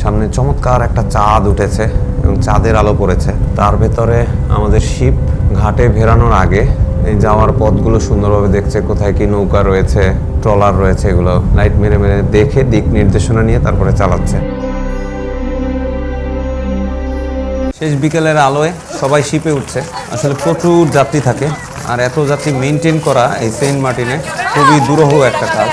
সামনে চমৎকার একটা চাঁদ উঠেছে এবং চাঁদের আলো পড়েছে। তার ভেতরে আমাদের শিপ ঘাটে ভেরানোর আগে এই যাওয়ার পথগুলো সুন্দরভাবে দেখছে, কোথায় কি নৌকা রয়েছে, ট্রলার রয়েছে, এগুলো লাইট মেরে মেরে দেখে দিক নির্দেশনা নিয়ে তারপরে চালাচ্ছে। শেষ বিকেলের আলোয় সবাই শিপে উঠছে। আসলে প্রচুর যাত্রী থাকে, আর এত যাত্রী মেনটেন করা এই সেন্ট মার্টিনে খুবই দুরূহ একটা কাজ।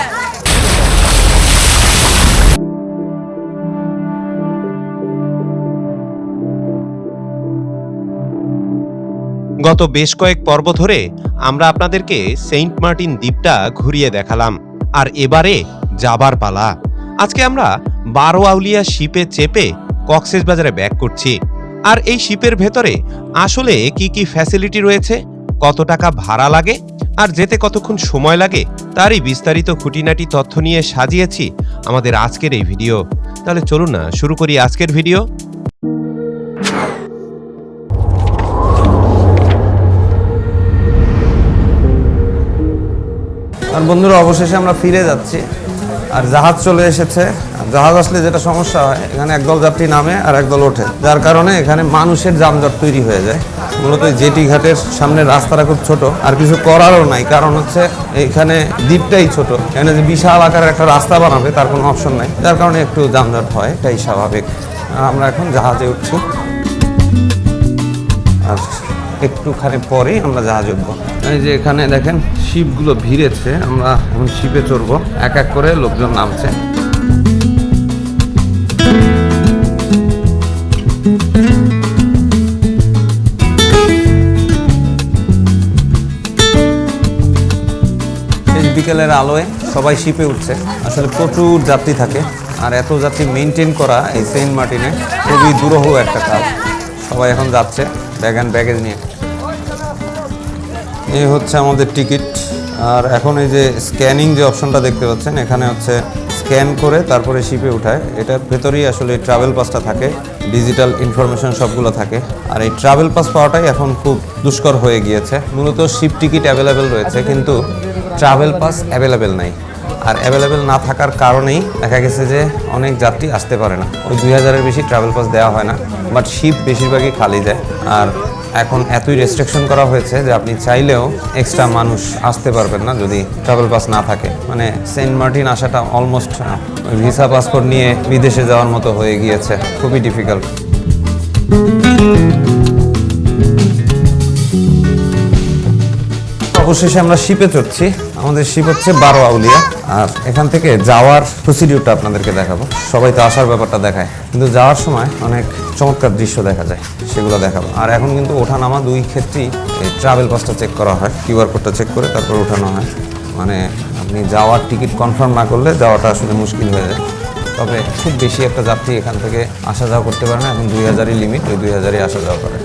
গত বেশ কয়েক পর্ব ধরে আমরা আপনাদেরকে সেন্ট মার্টিন দ্বীপটা ঘুরিয়ে দেখালাম, আর এবারে যাবার পালা। আজকে আমরা 12 আউলিয়া শিপে চেপে কক্সবাজারে ব্যাক করছি। আর এই শিপের ভেতরে আসলে কি কি ফ্যাসিলিটি রয়েছে, কত টাকা ভাড়া লাগে, আর যেতে কতক্ষণ সময় লাগে, তারই বিস্তারিত খুঁটিনাটি তথ্য নিয়ে সাজিয়েছি আমাদের আজকের এই ভিডিও। তাহলে চলুন না শুরু করি আজকের ভিডিও। আর বন্ধুরা, অবশেষে আমরা ফিরে যাচ্ছি, আর জাহাজ চলে এসেছে। জাহাজ আসলে যেটা সমস্যা হয়, এখানে একদল যাত্রী নামে আর একদল ওঠে, যার কারণে এখানে মানুষের যানজট তৈরি হয়ে যায়। মূলত জেটি ঘাটের সামনে রাস্তাটা খুব ছোট, আর কিছু করারও নাই, কারণ হচ্ছে এখানে দ্বীপটাই ছোট। এখানে যে বিশাল আকারের একটা রাস্তা বানাবে তার কোনো অপশন নাই, যার কারণে একটু যানজট হয়, এটাই স্বাভাবিক। আমরা এখন জাহাজে উঠছি, আর একটুখানি পরেই আমরা জাহাজ উঠবো। এই যে এখানে দেখেন শিপগুলো ভিড়েছে, আমরা এখন শিপে চড়বো। এক এক করে লোকজন নামছে। বিকেলের আলোয় সবাই শিপে উঠছে। আসলে প্রচুর যাত্রী থাকে, আর এত যাত্রী মেনটেন করা এই সেন্ট মার্টিনে খুবই দুরূহ একটা কাজ। সবাই এখন যাচ্ছে ব্যাগ অ্যান্ড ব্যাগেজ নিয়ে। এই হচ্ছে আমাদের টিকিট, আর এখন এই যে স্ক্যানিং যে অপশনটা দেখতে পাচ্ছেন, এখানে হচ্ছে স্ক্যান করে তারপরে শিপে উঠায়। এটার ভেতরেই আসলে ট্রাভেল পাসটা থাকে, ডিজিটাল ইনফরমেশন সবগুলো থাকে। আর এই ট্রাভেল পাস পাওয়াটাই এখন খুব দুষ্কর হয়ে গিয়েছে। মূলত শিপ টিকিট অ্যাভেলেবেল রয়েছে, কিন্তু ট্রাভেল পাস অ্যাভেলেবেল নাই। আর অ্যাভেলেবেল না থাকার কারণেই দেখা গেছে যে অনেক যাত্রী আসতে পারে না। ওই 2000-এর বেশি ট্রাভেল পাস দেওয়া হয় না, বাট শিপ বেশিরভাগই খালি যায়। আর এখন এতই রেস্ট্রিকশন করা হয়েছে যে আপনি চাইলেও এক্সট্রা মানুষ আসতে পারবেন না যদি ট্রাভেল পাস না থাকে। মানে সেন্ট মার্টিন আসাটা অলমোস্ট ভিসা পাসপোর্ট নিয়ে বিদেশে যাওয়ার মতো হয়ে গিয়েছে, খুবই ডিফিকাল্ট। অবশেষে আমরা শিপে চড়ছি। আমাদের শিপ হচ্ছে 12 আউলিয়া, আর এখান থেকে যাওয়ার প্রসিডিউরটা আপনাদেরকে দেখাবো। সবাই তো আসার ব্যাপারটা দেখায়, কিন্তু যাওয়ার সময় অনেক চমৎকার দৃশ্য দেখা যায়, সেগুলো দেখাবো। আর এখন কিন্তু ওঠা নামা দুই ক্ষেত্রেই এই ট্রাভেল পাসটা চেক করা হয়, কিউআর কোডটা চেক করে তারপর ওঠানো হয়। মানে আপনি যাওয়ার টিকিট কনফার্ম না করলে যাওয়াটা আসলে মুশকিল হয়ে যায়। তবে খুব বেশি একটা যাত্রী এখান থেকে আসা যাওয়া করতে পারে না, এখন 2000-ই লিমিট, ওই 2000-ই আসা যাওয়া করে।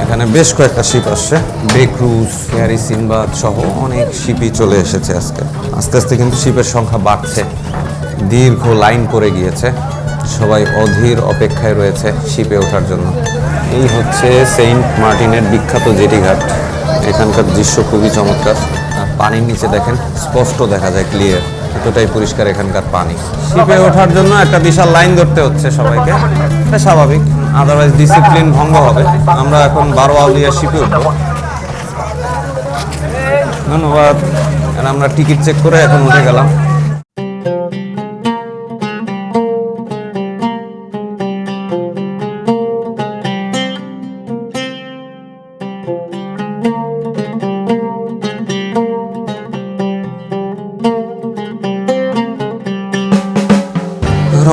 এখানে বেশ কয়েকটা শিপ আসছে, বে ক্রুজ, ফেয়ারি সিনবাদ সহ অনেক শিপই চলে এসেছে আজকে। আস্তে আস্তে কিন্তু শিপের সংখ্যা বাড়ছে, দীর্ঘ লাইন পড়ে গিয়েছে, সবাই অধীর অপেক্ষায় রয়েছে শিপে ওঠার জন্য। এই হচ্ছে সেন্ট মার্টিনের বিখ্যাত জেটি ঘাট। এখানকার দৃশ্য খুবই চমৎকার, আর পানির নিচে দেখেন স্পষ্ট দেখা যায়, ক্লিয়ার, এতটাই পরিষ্কার এখানকার পানি। শিপে ওঠার জন্য একটা বিশাল লাইন ধরতে হচ্ছে সবাইকে, এটা স্বাভাবিক, আদারওয়াইজ ডিসিপ্লিন ভঙ্গ হবে। আমরা এখন 12 আউলিয়া শিপে উঠবো। ধন্যবাদ। আর আমরা টিকিট চেক করে এখন উঠে গেলাম।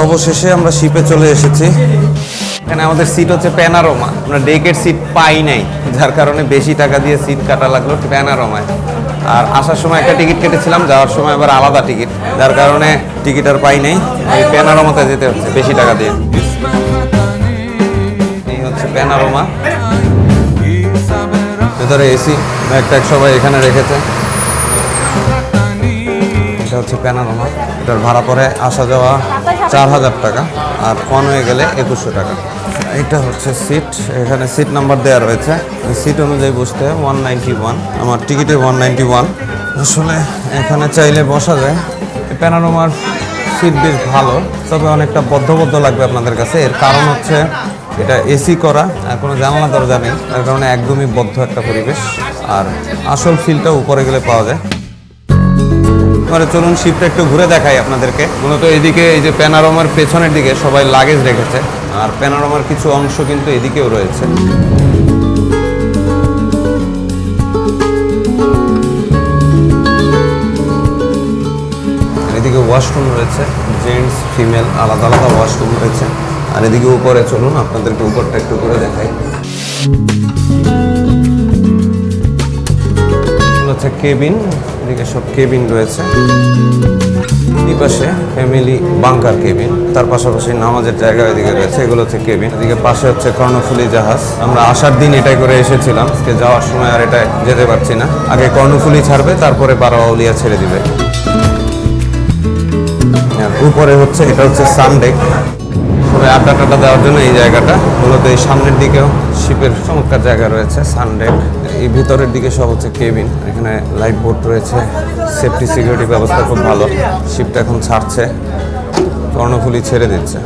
অবশেষে আমরা শিপে চলে এসেছি। এখানে আমাদের সিট হচ্ছে প্যানারোমা। আমরা ডেকের সিট পাই নাই, যার কারণে বেশি টাকা দিয়ে সিট কাটা লাগলো প্যানারোমায়। আর আসার সময় একটা টিকিট কেটেছিলাম, যাওয়ার সময় আবার আলাদা টিকিট, যার কারণে টিকিট আর পাই নাই, ওই প্যানারোমাতে যেতে হচ্ছে বেশি টাকা দিয়ে। এই হচ্ছে প্যানারোমা, ভেতরে এসি, ব্যাগ ট্যাগ সবাই এখানে রেখেছে। এটা হচ্ছে প্যানারোমা, এটার ভাড়া পড়ে আসা যাওয়া 4000 টাকা, আর অন হয়ে গেলে 2100 টাকা। এটা হচ্ছে সিট, এখানে সিট নাম্বার দেওয়া রয়েছে, সিট অনুযায়ী বসতে 191, আমার টিকিটে 191। আসলে এখানে চাইলে বসা যায়। প্যানারোমার সিট বেশ ভালো, তবে অনেকটা বদ্ধ লাগবে আপনাদের কাছে। এর কারণ হচ্ছে এটা এসি করা আর কোনো জানালা দরজা নেই, তার কারণে একদমই বদ্ধ একটা পরিবেশ। আর আসল ফিলটা উপরে গেলে পাওয়া যায়। এবারে চলুন শিপটা একটু ঘুরে দেখাই আপনাদেরকে। মূলত এদিকে এই যে প্যানোরামার পেছনের দিকে সবাই লাগেজ রেখেছে, আর প্যানোরামার কিছু অংশ কিন্তু এদিকেও রয়েছে। এদিকে ওয়াশরুম রয়েছে, জেন্টস ফিমেল আলাদা আলাদা ওয়াশরুম রয়েছে। আর এদিকে উপরে চলুন আপনাদেরকে উপরটা একটু করে দেখাই। হচ্ছে কেবিন, এদিকে সব কেবিন রয়েছে। এই পাশে ফ্যামিলি বাংকার কেবিন, তার পাশাপাশি নামাজের জায়গা এদিকে রয়েছে, এগুলো হচ্ছে কেবিন। এদিকে পাশে হচ্ছে কর্ণফুলী জাহাজ। আমরা আসার দিন এটাই করে এসেছিলাম, আজকে যাওয়ার সময় আর এটা যেতে পারছি না। আগে কর্ণফুলী ছাড়বে, তারপরে বারোয়াউলিয়া ছেড়ে দিবে। উপরে হচ্ছে এটা হচ্ছে সানডেক, সবাই আড্ডা টাড্ডা দেওয়ার জন্য এই জায়গাটা। মূলত এই সামনের দিকেও শিপের চমৎকার জায়গা রয়েছে, সানডেক। এই ভিতরের দিকে সব হচ্ছে কেবিন, এখানে লাইট বোর্ড রয়েছে, সেফটি সিকিউরিটি ব্যবস্থা খুব ভালো। শিপটা এখন ছাড়ছে, কর্ণফুলী ছেড়ে দিচ্ছে।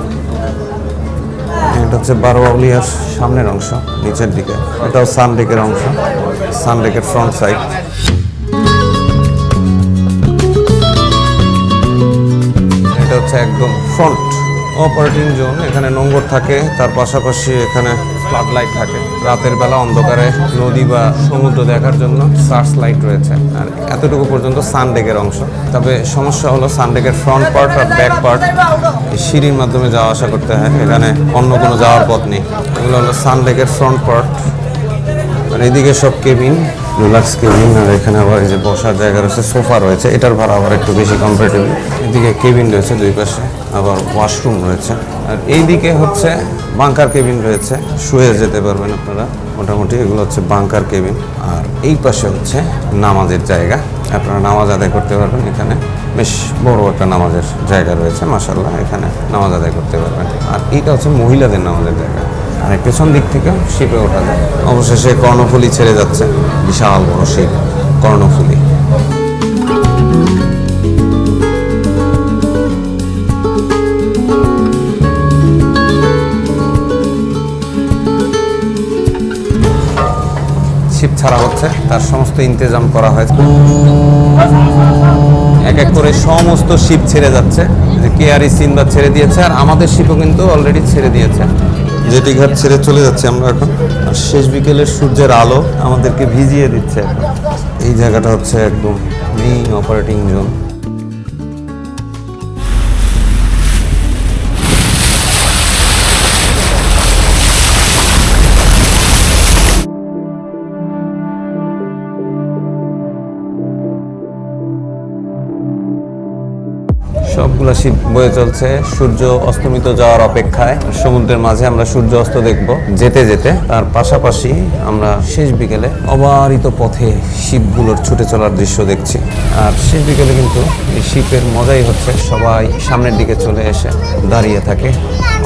এটা হচ্ছে বারোয়াউলিয়ার সামনের অংশ, নিচের দিকে। এটাও সানডেকের অংশ, সানডেকের ফ্রন্ট সাইড। এটা হচ্ছে একদম ফ্রন্ট অপারেটিং জোন। এখানে নোঙ্গর থাকে, তার পাশাপাশি এখানে ফ্লাড লাইট থাকে। রাতের বেলা অন্ধকারে নদী বা সমুদ্র দেখার জন্য সার্চ লাইট রয়েছে। আর এতটুকু পর্যন্ত সানডেকের অংশ। তবে সমস্যা হলো সানডেকের ফ্রন্ট পার্ট আর ব্যাক পার্ট সিঁড়ির মাধ্যমে যাওয়া আসা করতে হয়, এখানে অন্য কোনো যাওয়ার পথ নেই। এগুলো হলো সানডেকের ফ্রন্ট পার্ট। আর এদিকে সব কেবিন, রিল্যাক্স কেবিন। আর এখানে আবার এই যে বসার জায়গা রয়েছে, সোফা রয়েছে, এটার ভাড়া আবার একটু বেশি কমফোর্টেবল। এদিকে কেবিন রয়েছে দুই পাশে, আবার ওয়াশরুম রয়েছে। আর এইদিকে হচ্ছে বাংকার কেবিন রয়েছে, শুয়ে যেতে পারবেন আপনারা মোটামুটি। এগুলো হচ্ছে বাংকার কেবিন। আর এই পাশে হচ্ছে নামাজের জায়গা, আপনারা নামাজ আদায় করতে পারবেন। এখানে বেশ বড় একটা নামাজের জায়গা রয়েছে, মাশাআল্লাহ, এখানে নামাজ আদায় করতে পারবেন। আর এইটা হচ্ছে মহিলাদের নামাজের জায়গা। আর পেছন দিক থেকে শিপে ওঠা যায়। অবশেষে কর্ণফুলী ছেড়ে যাচ্ছে, বিশাল বড় শিপ কর্ণফুলী। শিপ ছাড়া হচ্ছে, তার সমস্ত ইন্তজাম করা হয়েছে। এক এক করে সমস্ত শিপ ছেড়ে যাচ্ছে। যে কেআরই সিনবাদ ছেড়ে দিয়েছে, আর আমাদের শিপও কিন্তু অলরেডি ছেড়ে দিয়েছে। জেটি ঘাট ছেড়ে চলে যাচ্ছে আমরা এখন। আর শেষ বিকেলের সূর্যের আলো আমাদেরকে ভিজিয়ে দিচ্ছে এখন। এই জায়গাটা হচ্ছে একদম মেইন অপারেটিং জোন। সবগুলো শিপ বয়ে চলছে সূর্য অস্তমিত যাওয়ার অপেক্ষায়। সমুদ্রের মাঝে আমরা সূর্য অস্ত দেখব যেতে যেতে। তার পাশাপাশি আমরা শেষ বিকেলে অবারিত পথে শিপগুলোর ছুটে চলার দৃশ্য দেখছি। আর শেষ বিকেলে কিন্তু এই শিপের মজাই হচ্ছে সবাই সামনের দিকে চলে এসে দাঁড়িয়ে থাকে,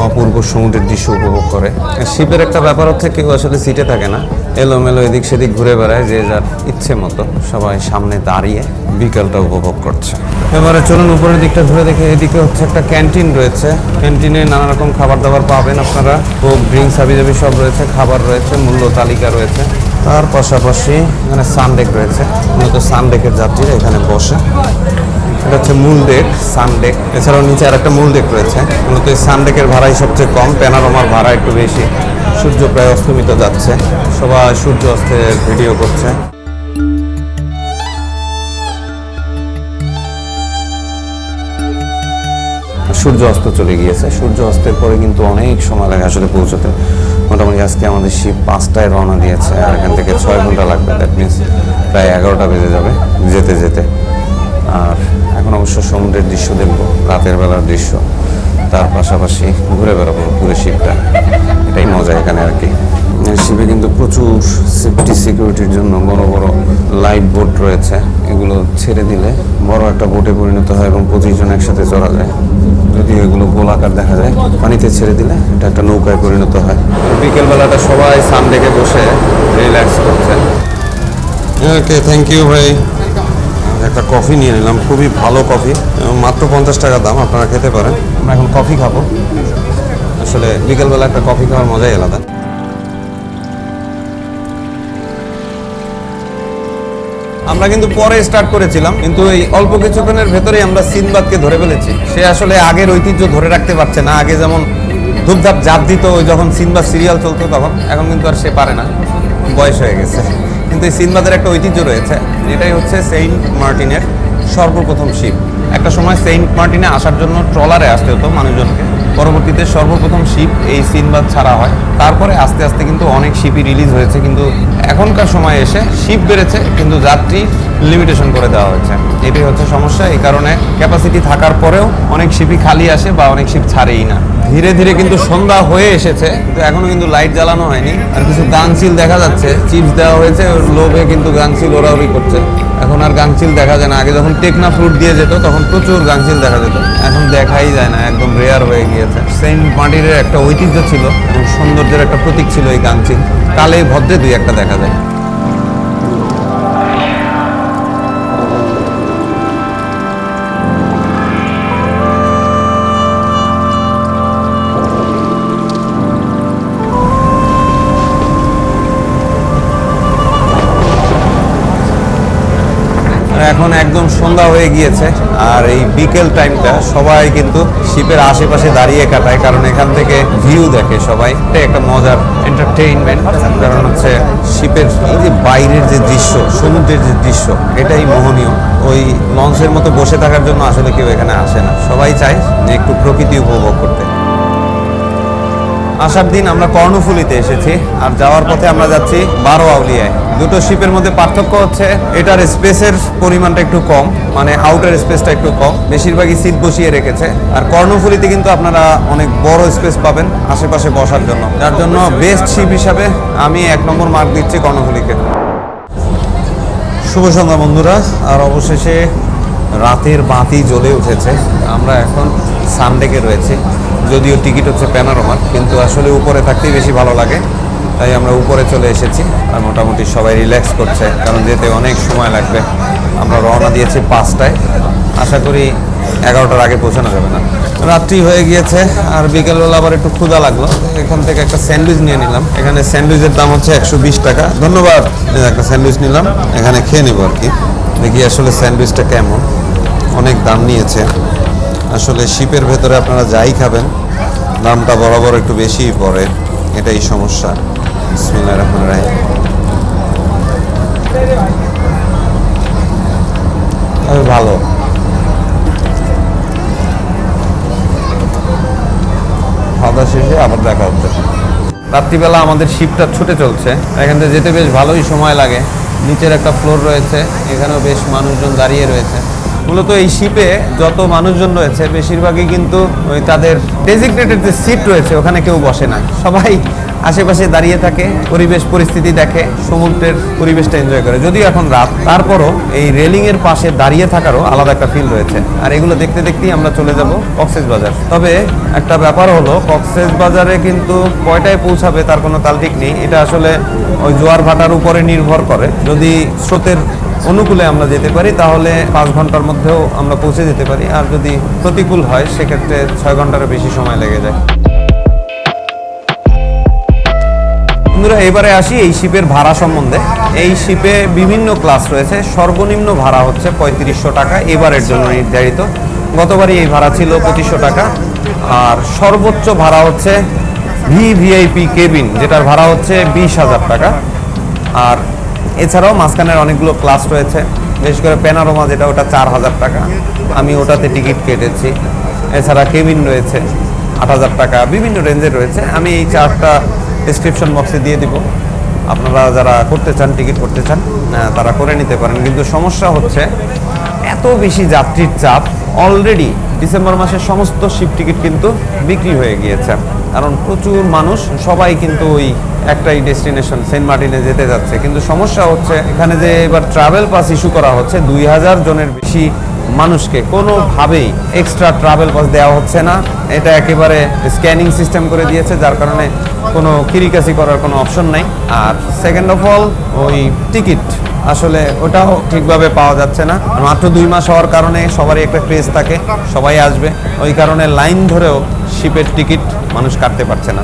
অপূর্ব সমুদ্রের দৃশ্য উপভোগ করে। শিপের একটা ব্যাপার হচ্ছে কেউ আসলে সিটে থাকে না, এলোমেলো এদিক সেদিক ঘুরে বেড়ায়, যে যার ইচ্ছে মতো সবাই সামনে দাঁড়িয়ে বিকেলটা উপভোগ করছে। এবারে চলুন উপরের দিকটা ঘুরে দেখে। এদিকে হচ্ছে একটা ক্যান্টিন রয়েছে, ক্যান্টিনে নানা রকম খাবার দাবার পাবেন আপনারা। কোক, ড্রিঙ্কস, হাবিজাবি সব রয়েছে, খাবার রয়েছে, মূল্য তালিকা রয়েছে। তার পাশাপাশি এখানে সানডেক রয়েছে, মূলত সানডেকের যাত্রীরা এখানে বসে। এটা হচ্ছে মূল ডেক, সানডেক। এছাড়াও নিচে আর একটা মূল ডেক রয়েছে। মূলত এই সানডেকের ভাড়াই সবচেয়ে কম, প্যানোরামার ভাড়া একটু বেশি। সূর্য প্রায় অস্তমিত যাচ্ছে, সবাই সূর্য অস্তের ভিডিও করছে। সূর্য অস্ত চলে গিয়েছে। সূর্য অস্তের পরে কিন্তু অনেক সময় লাগে আসলে পৌঁছতে। মোটামুটি আজকে আমাদের শিপ 5টায় রওনা দিয়েছে, আর এখান থেকে 6 ঘন্টা লাগবে। দ্যাট মিনস প্রায় 11টা বেজে যাবে যেতে যেতে। আর এখন অবশ্য সমুদ্রের দৃশ্য দেখবো, রাতের বেলার দৃশ্য, তার পাশাপাশি ঘুরে বেড়াবো পুরো শিপটা। এটাই মজা এখানে আর কি। শিপে কিন্তু প্রচুর সেফটি সিকিউরিটির জন্য বড় বড় লাইট বোট রয়েছে। এগুলো ছেড়ে দিলে বড় একটা বোটে পরিণত হয় এবং 25 জন একসাথে চলা যায়। যদি এগুলো গোলাকার দেখা যায়, পানিতে ছেড়ে দিলে এটা একটা নৌকায় পরিণত হয়। বিকেলবেলাটা সবাই সানডেকে বসে রিল্যাক্স করছে। ওকে, থ্যাংক ইউ ভাই। একটা কফি নিয়ে নিলাম, খুবই ভালো কফি, মাত্র 50 টাকা দাম, আপনারা খেতে পারেন। আমরা এখন কফি খাবো। আসলে বিকেলবেলা একটা কফি খাওয়ার মজাই আলাদা। আমরা কিন্তু পরে স্টার্ট করেছিলাম, কিন্তু এই অল্প কিছুক্ষণের ভেতরেই আমরা সিনবাদকে ধরে ফেলেছি। সে আসলে আগের ঐতিহ্য ধরে রাখতে পারছে না। আগে যেমন ধূপধাপ জাপ দিত ওই যখন সিনবাদ সিরিয়াল চলতো তখন, এখন কিন্তু আর সে পারে না, বয়স হয়ে গেছে। কিন্তু এই সিনবাদের একটা ঐতিহ্য রয়েছে, এটাই হচ্ছে সেন্ট মার্টিনের সর্বপ্রথম শিপ। একটা সময় সেন্ট মার্টিনে আসার জন্য ট্রলারে আসতে হতো মানুষজনকে, পরবর্তীতে সর্বপ্রথম শিপ এই সিনবাদ ছাড়া হয়। তারপরে আস্তে আস্তে কিন্তু অনেক শিপই রিলিজ হয়েছে, কিন্তু এখনকার সময় এসে শিপ বেড়েছে কিন্তু যাত্রী লিমিটেশন করে দেওয়া হয়েছে। এটাই হচ্ছে সমস্যা। এই কারণে ক্যাপাসিটি থাকার পরেও অনেক শিপই খালি আসে বা অনেক শিপ ছাড়েই না। ধীরে ধীরে কিন্তু সন্ধ্যা হয়ে এসেছে, কিন্তু এখনো কিন্তু লাইট জ্বালানো হয়নি। আর কিছু গাংচিল দেখা যাচ্ছে, চিপস দেওয়া হয়েছে, ওর লোভে কিন্তু গাংচিল ওরাওরি করছে। এখন আর গাংচিল দেখা যায় না। আগে যখন টেকনা ফ্রুট দিয়ে যেত তখন প্রচুর গাংচিল দেখা যেত, এখন দেখাই যায় না, একদম রেয়ার হয়ে গিয়েছে। সেন্ট মার্টিনের একটা ঐতিহ্য ছিল এবং সৌন্দর্যের একটা প্রতীক ছিল এই গাংচিল, কালে ভদ্রে দুই একটা দেখা যায়। এখন একদম সন্ধ্যা হয়ে গিয়েছে, আর এই বিকেল টাইমটা সবাই কিন্তু শিপের আশেপাশে দাঁড়িয়ে কাটায়, কারণ এখান থেকে ভিউ দেখে সবাই। এটা একটা মজার এন্টারটেইনমেন্ট, কারণ হচ্ছে শিপের এই যে বাইরের যে দৃশ্য, সমুদ্রের যে দৃশ্য, এটাই মোহনীয়। ওই লঞ্চের মতো বসে থাকার জন্য আসলে কেউ এখানে আসে না, সবাই চায় যে একটু প্রকৃতি উপভোগ করতে। আসার দিন আমরা কর্ণফুলীতে এসেছি, আর যাওয়ার পথে আমরা যাচ্ছি 12 আউলিয়ায়। দুটো শিপের মধ্যে পার্থক্য হচ্ছে এটার স্পেসের পরিমাণটা একটু কম, মানে আউটার স্পেসটা একটু কম, বেশিরভাগই সিট বসিয়ে রেখেছে। আর কর্ণফুলীতে কিন্তু আপনারা অনেক বড় স্পেস পাবেন আশেপাশে বসার জন্য, যার জন্য বেস্ট শিপ হিসাবে আমি 1 নম্বর মার্ক দিচ্ছি কর্ণফুলীকে। শুভ সন্ধ্যা বন্ধুরা, আর অবশেষে রাতের বাতি জ্বলে উঠেছে। আমরা এখন সানডেকে রয়েছি, যদিও টিকিট হচ্ছে প্যানোরামার, কিন্তু আসলে উপরে থাকতেই বেশি ভালো লাগে, তাই আমরা উপরে চলে এসেছি। আর মোটামুটি সবাই রিল্যাক্স করছে, কারণ যেতে অনেক সময় লাগবে। আমরা রওনা দিয়েছি 5টায়, আশা করি 11টার আগে পৌঁছানো যাবে না। রাত্রি হয়ে গিয়েছে, আর বিকেলবেলা আবার একটু ক্ষুধা লাগলো, এখান থেকে একটা স্যান্ডউইচ নিয়ে নিলাম। এখানে স্যান্ডউইচের দাম হচ্ছে 120 টাকা। ধন্যবাদ। একটা স্যান্ডউইচ নিলাম, এখানে খেয়ে নেবো আর কি। দেখি আসলে স্যান্ডউইচটা কেমন। অনেক দাম নিয়েছে আসলে। শিপের ভেতরে আপনারা যাই খাবেন দামটা বরাবর একটু বেশিই পড়ে, এটাই সমস্যা। বিসমিল্লাহির রহমানির রহিম। তবে ভালো। খাওয়া শেষে আবার দেখা হচ্ছে। রাত্রিবেলা আমাদের শিপটা ছুটে চলছে, এখান থেকে যেতে বেশ ভালোই সময় লাগে। নিচের একটা ফ্লোর রয়েছে, এখানেও বেশ মানুষজন দাঁড়িয়ে রয়েছে। মূলত এই শিপে যত মানুষজন রয়েছে বেশিরভাগই কিন্তু ওই তাদের ডেজিগনেটেড যে সিট রয়েছে ওখানে কেউ বসে না, সবাই আশেপাশে দাঁড়িয়ে থাকে, পরিবেশ পরিস্থিতি দেখে, সমুদ্রের পরিবেশটা এনজয় করে। যদিও এখন রাত, তারপরও এই রেলিং এর পাশে দাঁড়িয়ে থাকারও আলাদা একটা ফিল রয়েছে। আর এগুলো দেখতে দেখতেই আমরা চলে যাব কক্সবাজার। তবে একটা ব্যাপার হলো, কক্সবাজারে কিন্তু কয়টায় পৌঁছাবে তার কোনো তাল ঠিক নেই। এটা আসলে ওই জোয়ার ভাটার উপরে নির্ভর করে। যদি স্রোতের অনুকূলে আমরা যেতে পারি তাহলে 5 ঘন্টার মধ্যেও আমরা পৌঁছে যেতে পারি, আর যদি প্রতিকূল হয় সেক্ষেত্রে 6 ঘন্টারও বেশি সময় লেগে যায়। বন্ধুরা, এবারে আসি এই শিপের ভাড়া সম্বন্ধে। এই শিপে বিভিন্ন ক্লাস রয়েছে। সর্বনিম্ন ভাড়া হচ্ছে 3500 টাকা এবারের জন্য নির্ধারিত। গতবারই এই ভাড়া ছিল 2500 টাকা। আর সর্বোচ্চ ভাড়া হচ্ছে ভিভিআইপি কেবিন, যেটার ভাড়া হচ্ছে 20,000 টাকা। আর এছাড়াও মাঝখানের অনেকগুলো ক্লাস রয়েছে, বিশেষ করে প্যানোরামা যেটা, ওটা 4000 টাকা, আমি ওটাতে টিকিট কেটেছি। এছাড়া কেবিন রয়েছে 8000 টাকা, বিভিন্ন রেঞ্জের রয়েছে। আমি এই চার্টটা ডিসক্রিপশন বক্সে দিয়ে দিব, আপনারা যারা করতে চান, টিকিট করতে চান, তারা করে নিতে পারেন। কিন্তু সমস্যা হচ্ছে এত বেশি যাত্রীর চাপ। অলরেডি ডিসেম্বর মাসের সমস্ত শিপ টিকিট কিন্তু বিক্রি হয়ে গিয়েছে, কারণ প্রচুর মানুষ, সবাই কিন্তু ওই একটাই ডেস্টিনেশন সেন্ট মার্টিনে যেতে যাচ্ছে। কিন্তু সমস্যা হচ্ছে এখানে যে এবার ট্রাভেল পাস ইস্যু করা হচ্ছে, 2000 জনের বেশি মানুষকে কোনোভাবেই এক্সট্রা ট্রাভেল কস্ট দেওয়া হচ্ছে না। এটা একেবারে স্ক্যানিং সিস্টেম করে দিয়েছে, যার কারণে কোনো কিরিকাসি করার কোনো অপশন নাই। আর সেকেন্ড অফ অল, ওই টিকিট আসলে ওটাও ঠিকভাবে পাওয়া যাচ্ছে না। মাত্র 2 মাস হওয়ার কারণে সবারই একটা ক্রেজ থাকে, সবাই আসবে, ওই কারণে লাইন ধরেও শিপের টিকিট মানুষ কাটতে পারছে না।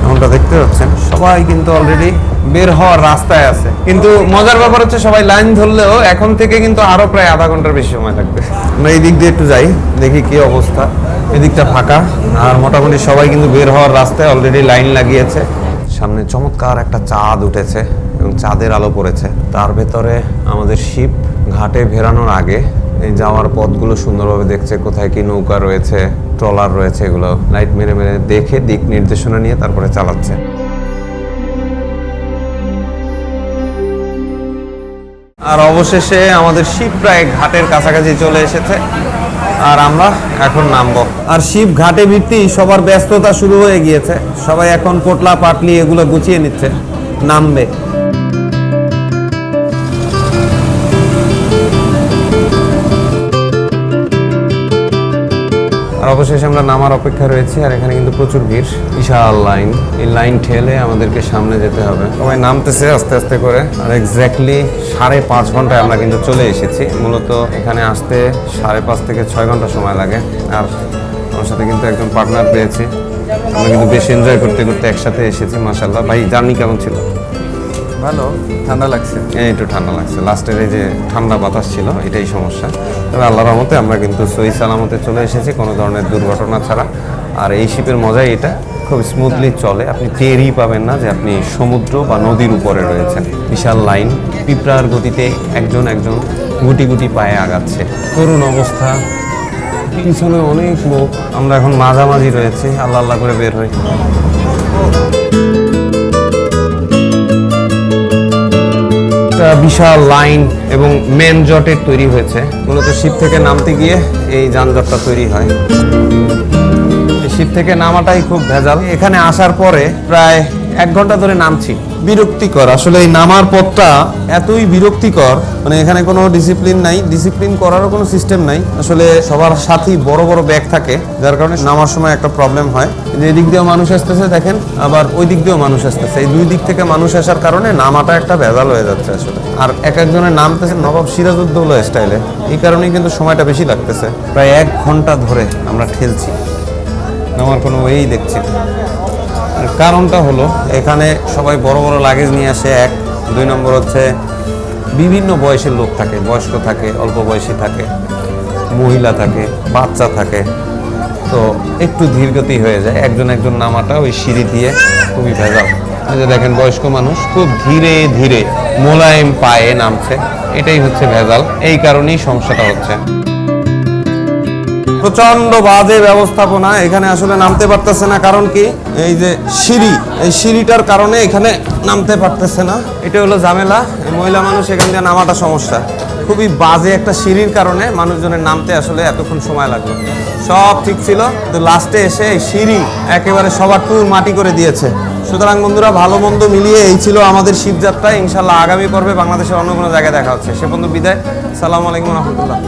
এমনটা দেখতে পাচ্ছেন, সবাই কিন্তু অলরেডি বের হওয়ার রাস্তায় আছে। কিন্তু মজার ব্যাপার হচ্ছে, সবাই লাইন ধরলেও এখন থেকে কিন্তু আরো প্রায় আধা ঘন্টার বেশি সময় লাগবে। আমরা এই দিক দিয়ে একটু যাই, দেখি কি অবস্থা। এদিকটা ফাঁকা, আর মোটামুটি সবাই কিন্তু বের হওয়ার রাস্তায় অলরেডি লাইন লাগিয়েছে। সামনে চমৎকার একটা চাঁদ উঠেছে এবং চাঁদের আলো পড়েছে। তার ভেতরে আমাদের শিপ ঘাটে ভেরানোর আগে এই যাওয়ার পথগুলো সুন্দরভাবে দেখছে, কোথায় কি নৌকা রয়েছে, ট্রলার রয়েছে, এগুলো লাইট মেরে মেরে দেখে দিক নির্দেশনা নিয়ে তারপরে চালাচ্ছে। আর অবশেষে আমাদের শিপ প্রায় ঘাটের কাছাকাছি চলে এসেছে, আর আমরা এখন নামবো। আর শিপ ঘাটে ভিত্তি সবার ব্যস্ততা শুরু হয়ে গিয়েছে, সবাই এখন পোটলা পাটলি এগুলো গুছিয়ে নিচ্ছে, নামবে। আর অবশেষে আমরা নামার অপেক্ষা রয়েছি, আর এখানে কিন্তু প্রচুর ভিড়, বিশাল লাইন। এই লাইন ঠেলে আমাদেরকে সামনে যেতে হবে। সবাই নামতেছে আস্তে আস্তে করে। আর এক্স্যাক্টলি 5.5 ঘন্টায় আমরা কিন্তু চলে এসেছি। মূলত এখানে আসতে 5.5 থেকে 6 ঘন্টা সময় লাগে। আর আমার সাথে কিন্তু একজন পার্টনার পেয়েছি, আমরা কিন্তু বেশ এনজয় করতে করতে একসাথে এসেছি। মাশাআল্লাহ। ভাই, জার্নি কেমন ছিল? ভালো, ঠান্ডা লাগছে। একটু ঠান্ডা লাগছে, লাস্টের এই যে ঠান্ডা বাতাস ছিল, এটাই সমস্যা। তবে আল্লাহর রহমতে আমরা কিন্তু সহি সালামতে চলে এসেছি, কোনো ধরনের দুর্ঘটনা ছাড়া। আর এই শিপের মজাই এটা, খুব স্মুথলি চলে, আপনি টেরই পাবেন না যে আপনি সমুদ্র বা নদীর উপরে রয়েছেন। বিশাল লাইন, পিঁপড়ার গতিতে একজন একজন গুটি গুটি পায়ে আগাচ্ছে। করুণ অবস্থা, পিছনে অনেক লোক। আমরা এখন মাঝামাঝি রয়েছি, আল্লাহ আল্লাহ করে বের হই। বিশাল লাইন এবং মেন জটের তৈরি হয়েছে। মূলত শিপ থেকে নামতে গিয়ে এই যানজটটা তৈরি হয়। শিপ থেকে নামাটাই খুব ভেজাল। এখানে আসার পরে প্রায় 1 ঘন্টা ধরে নামছি, বিরক্তিকর। আসলে এই নামার পথটা এতই বিরক্তিকর, মানে এখানে কোনো ডিসিপ্লিন নাই, ডিসিপ্লিন করারও কোনো সিস্টেম নাই। আসলে সবার সাথেই বড় বড় ব্যাগ থাকে, যার কারণে নামার সময় একটা প্রবলেম হয়। যে এদিক দিয়েও মানুষ আসতেছে দেখেন, আবার ওই দিক দিয়েও মানুষ আসতেছে। এই 2 দিক থেকে মানুষ আসার কারণে নামাটা একটা ভেজাল হয়ে যাচ্ছে আসলে। আর এক একজনের নামতেছে নবাব সিরাজউদ্দৌলা স্টাইলে, এই কারণেই কিন্তু সময়টা বেশি লাগতেছে। প্রায় 1 ঘন্টা ধরে আমরা ঠেলছি, নামার কোনো ওয়েই দেখছি না। কারণটা হলো, এখানে সবাই বড় বড় লাগেজ নিয়ে আসে, 1। 2 নম্বর হচ্ছে বিভিন্ন বয়সের লোক থাকে, বয়স্ক থাকে, অল্প বয়সী থাকে, মহিলা থাকে, বাচ্চা থাকে, তো একটু ধীরগতি হয়ে যায়। একজন একজন নামাটা ওই সিঁড়ি দিয়ে খুবই ভেজাল। এই যে দেখেন, বয়স্ক মানুষ খুব ধীরে ধীরে মোলায়েম পায়ে নামছে, এটাই হচ্ছে ভেজাল। এই কারণেই সমস্যাটা হচ্ছে। প্রচন্ড বাজে ব্যবস্থাপনা, এখানে আসলে নামতে পারতেছে না। কারণ কি, এই যে সিঁড়ি, এই সিঁড়িটার কারণে এখানে নামতে পারতেছে না, এটা হলো ঝামেলা। এই মহিলা মানুষ এখান দিয়ে নামাটা সমস্যা। খুবই বাজে একটা সিঁড়ির কারণে মানুষজনের নামতে আসলে এতক্ষণ সময় লাগলো। সব ঠিক ছিল, তো লাস্টে এসে এই সিঁড়ি একেবারে সবার টুর মাটি করে দিয়েছে। সুতরাং বন্ধুরা, ভালো মন্দ মিলিয়ে এই ছিল আমাদের শিবযাত্রা। ইনশাল্লাহ আগামী পর্বে বাংলাদেশের অন্য কোনো জায়গায় দেখা হচ্ছে। সে পর্যন্ত বিদায়। সালামু আলাইকুম রহমতুল্লাহ।